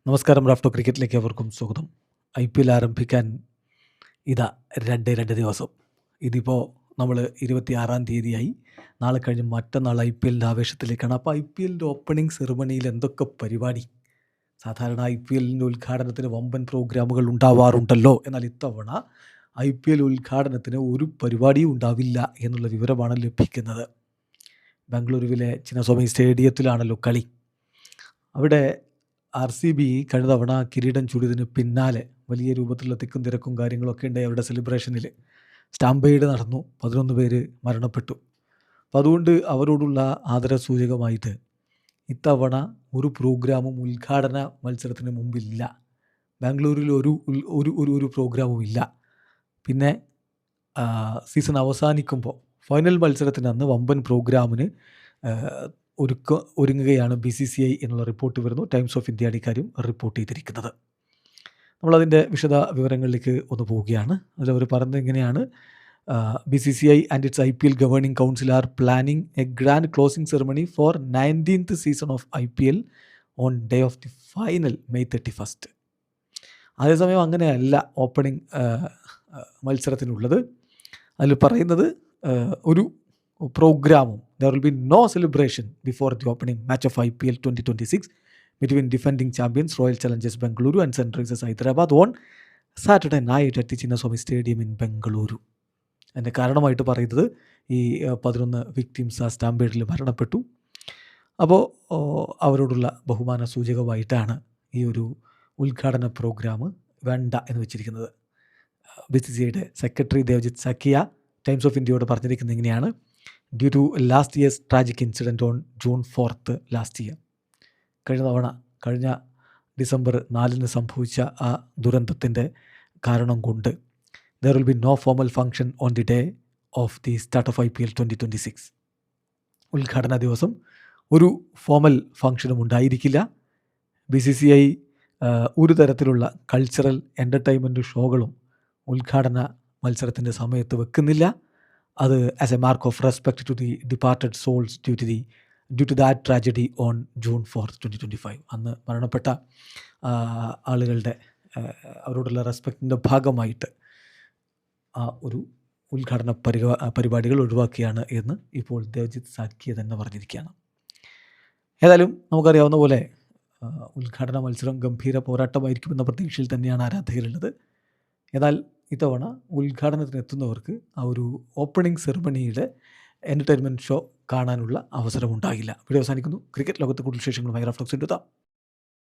നമസ്കാരം. റാഫ്റ്റോ ക്രിക്കറ്റിലേക്ക് അവർക്കും സ്വാഗതം. IPL ആരംഭിക്കാൻ ഇതാ രണ്ട് ദിവസം. ഇതിപ്പോൾ നമ്മൾ 26-ാം തീയതിയായി. നാളെ കഴിഞ്ഞ് മറ്റന്നാൾ IPLൻ്റെ ആവേശത്തിലേക്കാണ്. അപ്പോൾ IPLൻ്റെ ഓപ്പണിംഗ് സെറിമണിയിൽ എന്തൊക്കെ പരിപാടി? സാധാരണ IPLൻ്റെ ഉദ്ഘാടനത്തിന് വമ്പൻ പ്രോഗ്രാമുകൾ ഉണ്ടാവാറുണ്ടല്ലോ. എന്നാൽ ഇത്തവണ IPL ഉദ്ഘാടനത്തിന് ഒരു പരിപാടിയും ഉണ്ടാവില്ല എന്നുള്ള വിവരമാണ് ലഭിക്കുന്നത്. ബംഗളൂരുവിലെ ചിന്നസ്വാമി സ്റ്റേഡിയത്തിലാണല്ലോ കളി. അവിടെ RCB കഴിഞ്ഞ തവണ കിരീടം ചൂടിയതിന് പിന്നാലെ വലിയ രൂപത്തിലുള്ള തിക്കും തിരക്കും കാര്യങ്ങളൊക്കെ ഉണ്ടായി. അവരുടെ സെലിബ്രേഷനിൽ സ്റ്റാമ്പെയ്ഡ് നടന്നു. 11 പേര് മരണപ്പെട്ടു. അപ്പോൾ അതുകൊണ്ട് അവരോടുള്ള ആദരസൂചകമായിട്ട് ഇത്തവണ ഒരു പ്രോഗ്രാമും ഉദ്ഘാടന മത്സരത്തിന് മുമ്പില്ല. ബാംഗ്ലൂരിൽ ഒരു പ്രോഗ്രാമും ഇല്ല. പിന്നെ സീസൺ അവസാനിക്കുമ്പോൾ ഫൈനൽ മത്സരത്തിന് അന്ന് വമ്പൻ പ്രോഗ്രാമിന് ഒരുങ്ങുകയാണ് BCCI എന്നുള്ള റിപ്പോർട്ട് വരുന്നു. ടൈംസ് ഓഫ് ഇന്ത്യയാണ് ഇക്കാര്യം റിപ്പോർട്ട് ചെയ്തിരിക്കുന്നത്. നമ്മളതിൻ്റെ വിശദ വിവരങ്ങളിലേക്ക് ഒന്ന് പോവുകയാണ്. അതിലവർ പറയുന്നത് ഇങ്ങനെയാണ്: BCCI and it's IPL governing council are planning a grand closing ceremony for 19th season of IPL on day of the final May 31. അതേസമയം അങ്ങനെയല്ല ഓപ്പണിംഗ് മത്സരത്തിനുള്ളത്. അതിൽ പറയുന്നത് ഒരു പ്രോഗ്രാമും there will be no celebration before the opening match of IPL 2026 between defending champions Royal Challengers Bengaluru and Sunrisers Hyderabad on Saturday night at the Chinnaswamy Stadium in Bengaluru. അതിൻ്റെ കാരണമായിട്ട് പറയുന്നത് ഈ 11 വിക്ടിംസ് ആ സ്റ്റാമ്പേഡിൽ മരണപ്പെട്ടു. അപ്പോൾ അവരോടുള്ള ബഹുമാന സൂചകമായിട്ടാണ് ഈ ഒരു ഉദ്ഘാടന പ്രോഗ്രാം വേണ്ട എന്ന് വെച്ചിരിക്കുന്നത്. BCCIയുടെ secretary Devajit Saikia Times of ഇന്ത്യയോട് പറഞ്ഞിരിക്കുന്നത് ഇങ്ങനെയാണ്: due to last year's tragic incident on June 4 last year, കഴിഞ്ഞ ഡിസംബർ 4 സംഭവിച്ച ആ ദുരന്തത്തിൻ്റെ കാരണം കൊണ്ട് there will be no formal function on the day of the start of IPL 2026. ഉദ്ഘാടന ദിവസം ഒരു ഫോമൽ ഫംഗ്ഷനും ഉണ്ടായിരിക്കില്ല. BCCI ഒരു തരത്തിലുള്ള കൾച്ചറൽ എൻ്റർടൈൻമെൻറ്റ് ഷോകളും ഉദ്ഘാടന മത്സരത്തിൻ്റെ സമയത്ത് വെക്കുന്നില്ല. അത് as a mark of respect to the departed souls due to that tragedy on June 4, 2025. അന്ന് മരണപ്പെട്ട ആളുകളുടെ അവരോടുള്ള റെസ്പെക്റ്റിൻ്റെ ഭാഗമായിട്ട് ആ ഒരു ഉദ്ഘാടന പരിപാടികൾ ഒഴിവാക്കിയാണ് എന്ന് ഇപ്പോൾ ദേവജിത്ത് സാക്കിയ തന്നെ പറഞ്ഞിരിക്കുകയാണ്. ഏതായാലും നമുക്കറിയാവുന്ന പോലെ ഉദ്ഘാടന മത്സരം ഗംഭീര പോരാട്ടമായിരിക്കുമെന്ന പ്രതീക്ഷയിൽ തന്നെയാണ് ആരാധകരുള്ളത്. എന്നാൽ ഇത്തവണ ഉദ്ഘാടനത്തിന് എത്തുന്നവർക്ക് ആ ഒരു ഓപ്പണിംഗ് സെറിമണിയുടെ എൻ്റർടൈൻമെൻറ്റ് ഷോ കാണാനുള്ള അവസരമുണ്ടാകില്ല. വീഡിയോ അവസാനിക്കുന്നു. ക്രിക്കറ്റ് ലോകത്തെ കൂടുതൽ വിശേഷങ്ങളുമായി റാഫ്റ്റോ ക്രിക്കറ്റ്.